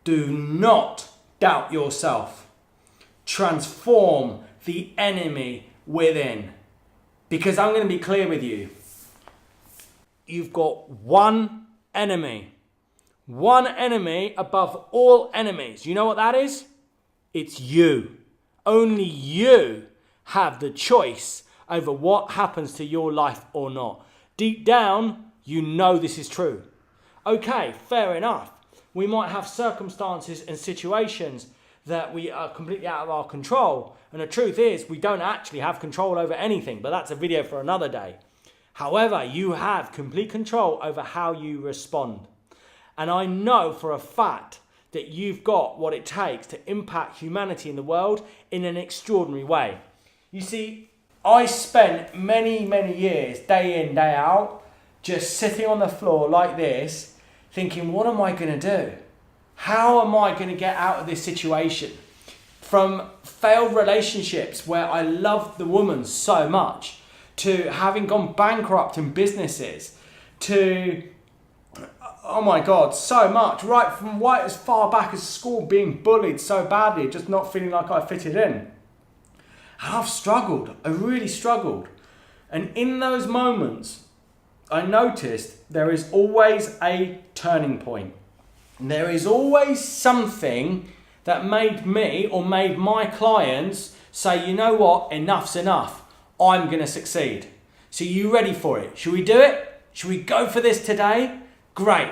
Do not doubt yourself. Transform the enemy within. Because I'm going to be clear with you. You've got one enemy. One enemy above all enemies. You know what that is? It's you. Only you have the choice over what happens to your life or not. Deep down, you know this is true. Okay, fair enough. We might have circumstances and situations that we are completely out of our control. And the truth is, we don't actually have control over anything, but that's a video for another day. However, you have complete control over how you respond. And I know for a fact that you've got what it takes to impact humanity in the world in an extraordinary way. You see, I spent many years, day in, day out, just sitting on the floor like this, thinking, what am I going to do? How am I going to get out of this situation? From failed relationships where I loved the woman so much, to having gone bankrupt in businesses, to, oh my God, so much. Right from as far back as school, being bullied so badly, just not feeling like I fitted in. And I've struggled. I really struggled. And in those moments, I noticed there is always a turning point. There is always something that made me or made my clients say, you know what, enough's enough. I'm going to succeed. So you ready for it? Should we do it? Should we go for this today? Great.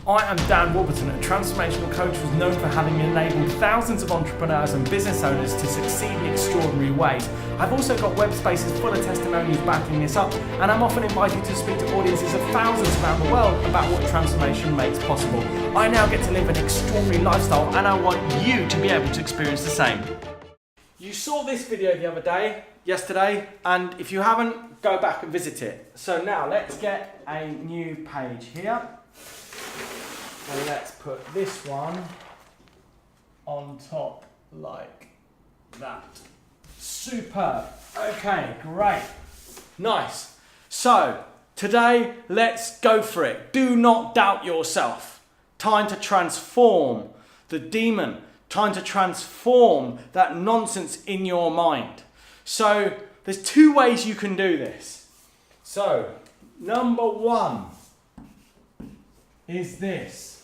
I am Dan Warburton, a transformational coach who's known for having enabled thousands of entrepreneurs and business owners to succeed in extraordinary ways. I've also got web spaces full of testimonies backing this up, and I'm often invited to speak to audiences of thousands around the world about what transformation makes possible. I now get to live an extraordinary lifestyle, and I want you to be able to experience the same. You saw this video the other day, yesterday, and if you haven't, go back and visit it. So now let's get a new page here. And let's put this one on top like that. Superb. Okay, great. Nice. So, today, let's go for it. Do not doubt yourself. Time to transform the demon. Time to transform that nonsense in your mind. So, there's two ways you can do this. So, number one is this.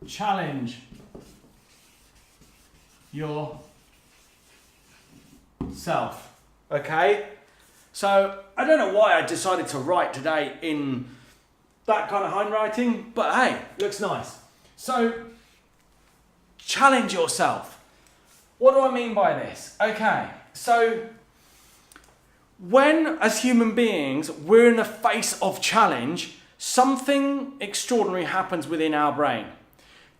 Challenge yourself. Okay? So, I don't know why I decided to write today in that kind of handwriting, but hey, looks nice. So, challenge yourself. What do I mean by this? Okay, so when as human beings we're in the face of challenge, something extraordinary happens within our brain.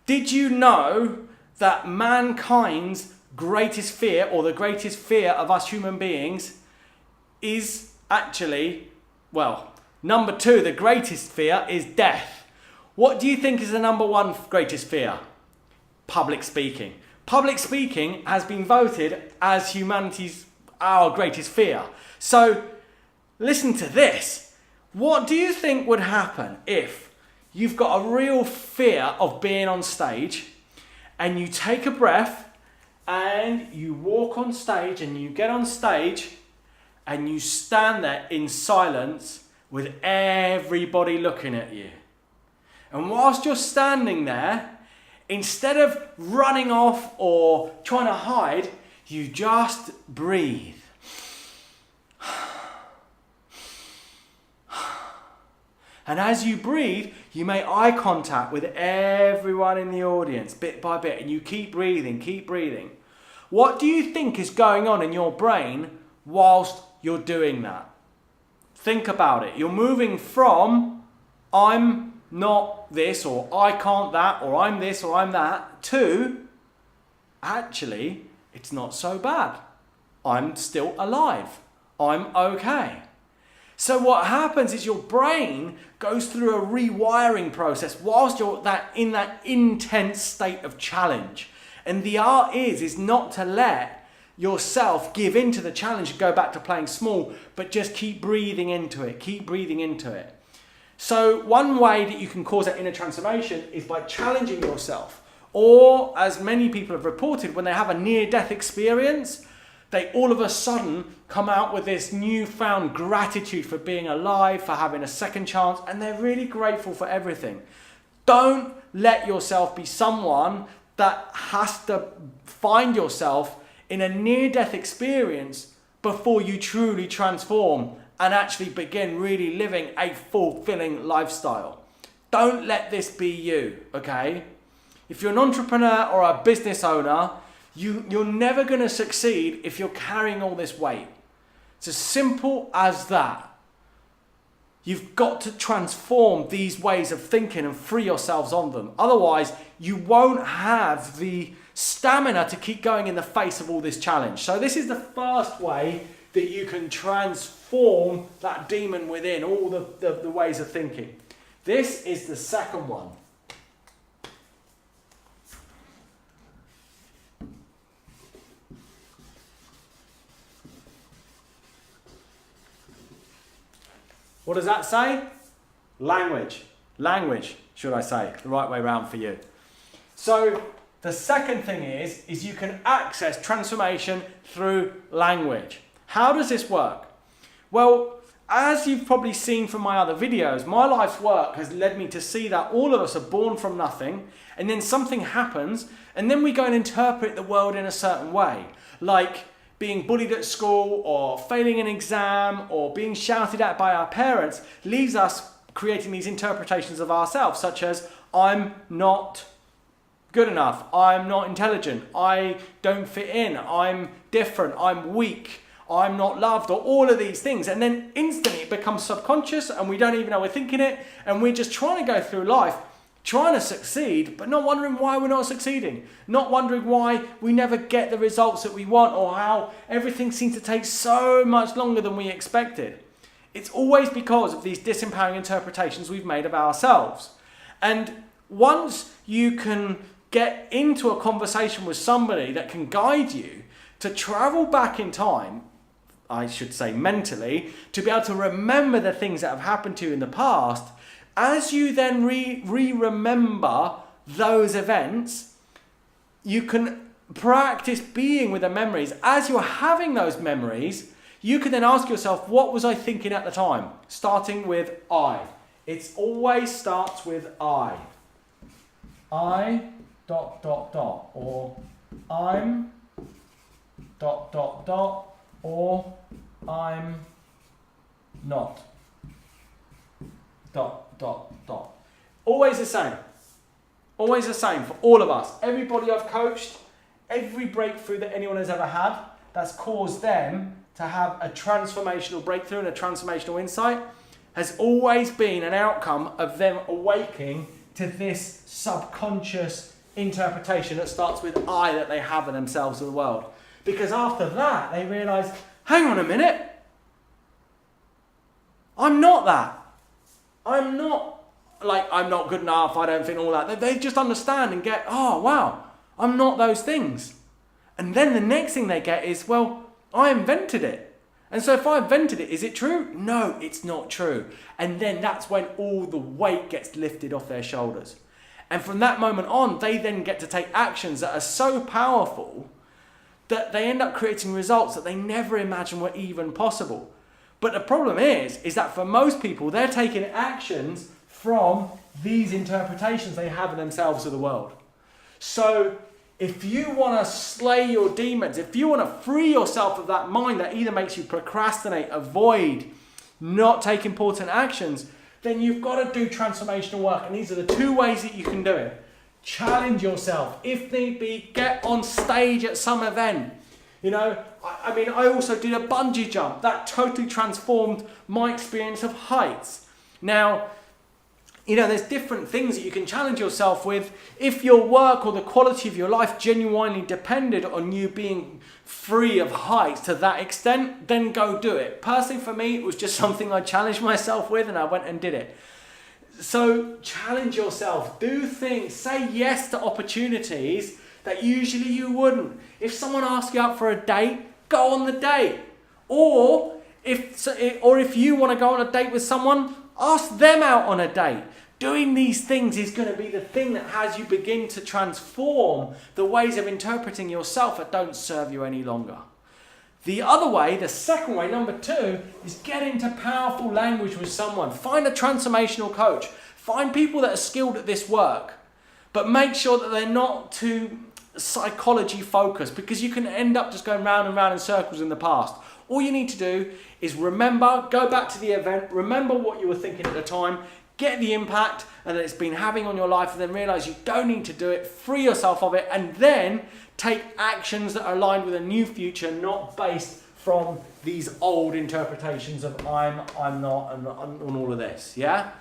Did you know that mankind's greatest fear, or the greatest fear of us human beings, is actually, well, number two, the greatest fear is death. What do you think is the number one greatest fear? Public speaking. Public speaking has been voted as humanity's, our greatest fear. So, listen to this. What do you think would happen if you've got a real fear of being on stage and you take a breath and you walk on stage and you get on stage and you stand there in silence with everybody looking at you? And whilst you're standing there, instead of running off or trying to hide, you just breathe. And as you breathe, you make eye contact with everyone in the audience, bit by bit, and you keep breathing, keep breathing. What do you think is going on in your brain whilst you're doing that? Think about it. You're moving from, I'm not this, or I can't that, or I'm this, or I'm that, to, actually, it's not so bad. I'm still alive. I'm okay. So what happens is your brain goes through a rewiring process whilst you're in that intense state of challenge. And the art is not to let yourself give into the challenge and go back to playing small, but just keep breathing into it, keep breathing into it. So one way that you can cause that inner transformation is by challenging yourself. Or, as many people have reported, when they have a near-death experience, they all of a sudden come out with this newfound gratitude for being alive, for having a second chance, and they're really grateful for everything. Don't let yourself be someone that has to find yourself in a near-death experience before you truly transform and actually begin really living a fulfilling lifestyle. Don't let this be you, okay? If you're an entrepreneur or a business owner, you're never going to succeed if you're carrying all this weight. It's as simple as that. You've got to transform these ways of thinking and free yourselves on them. Otherwise, you won't have the stamina to keep going in the face of all this challenge. So this is the first way that you can transform that demon within, all the ways of thinking. This is the second one. What does that say? Language. Language, should I say, the right way around for you. So the second thing is you can access transformation through language. How does this work? Well, as you've probably seen from my other videos, my life's work has led me to see that all of us are born from nothing, and then something happens, and then we go and interpret the world in a certain way. Like being bullied at school, or failing an exam, or being shouted at by our parents leaves us creating these interpretations of ourselves, such as, I'm not good enough, I'm not intelligent, I don't fit in, I'm different, I'm weak, I'm not loved, or all of these things. And then instantly it becomes subconscious and we don't even know we're thinking it, and we're just trying to go through life trying to succeed, but not wondering why we're not succeeding, not wondering why we never get the results that we want, or how everything seems to take so much longer than we expected. It's always because of these disempowering interpretations we've made of ourselves. And once you can get into a conversation with somebody that can guide you to travel back in time, I should say mentally, to be able to remember the things that have happened to you in the past, as you then remember those events, you can practice being with the memories. As you're having those memories, you can then ask yourself, what was I thinking at the time? Starting with I. It always starts with I. I ... or I'm ... or I'm not ... Always the same. Always the same for all of us. Everybody I've coached, every breakthrough that anyone has ever had that's caused them to have a transformational breakthrough and a transformational insight has always been an outcome of them awaking to this subconscious interpretation that starts with I that they have in themselves and the world. Because after that, they realise, hang on a minute, I'm not that. I'm not good enough, I don't think all that. They just understand and get, oh wow, I'm not those things. And then the next thing they get is, well, I invented it. And so if I invented it, is it true? No, it's not true. And then that's when all the weight gets lifted off their shoulders. And from that moment on, they then get to take actions that are so powerful that they end up creating results that they never imagined were even possible. But the problem is that for most people, they're taking actions from these interpretations they have in themselves of the world. So if you want to slay your demons, if you want to free yourself of that mind that either makes you procrastinate, avoid, not take important actions, then you've got to do transformational work. And these are the two ways that you can do it. Challenge yourself. If need be, get on stage at some event. You know, I also did a bungee jump. That totally transformed my experience of heights. Now, you know, there's different things that you can challenge yourself with. If your work or the quality of your life genuinely depended on you being free of heights to that extent, then go do it. Personally, for me, it was just something I challenged myself with and I went and did it. So challenge yourself. Do things. Say yes to opportunities that usually you wouldn't. If someone asks you out for a date, go on the date. Or if you want to go on a date with someone, Ask them out on a date. Doing these things is going to be the thing that has you begin to transform the ways of interpreting yourself that don't serve you any longer. The other way, the second way, number 2, is get into powerful language with someone. Find a transformational coach. Find people that are skilled at this work. But make sure that they're not too psychology focused, because you can end up just going round and round in circles in the past. All you need to do is remember, go back to the event, remember what you were thinking at the time, get the impact and that it's been having on your life, and then realize you don't need to do it, free yourself of it, and then take actions that are aligned with a new future, not based from these old interpretations of I'm not, and all of this, yeah?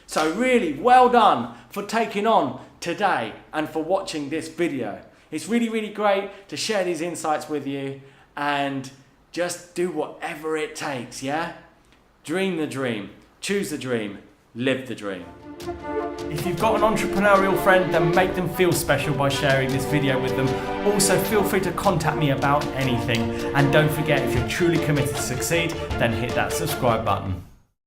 So really, well done for taking on today and for watching this video. It's really, really great to share these insights with you, and just do whatever it takes, yeah? Dream the dream, choose the dream, live the dream. If you've got an entrepreneurial friend, then make them feel special by sharing this video with them. Also, feel free to contact me about anything. And don't forget, if you're truly committed to succeed, then hit that subscribe button.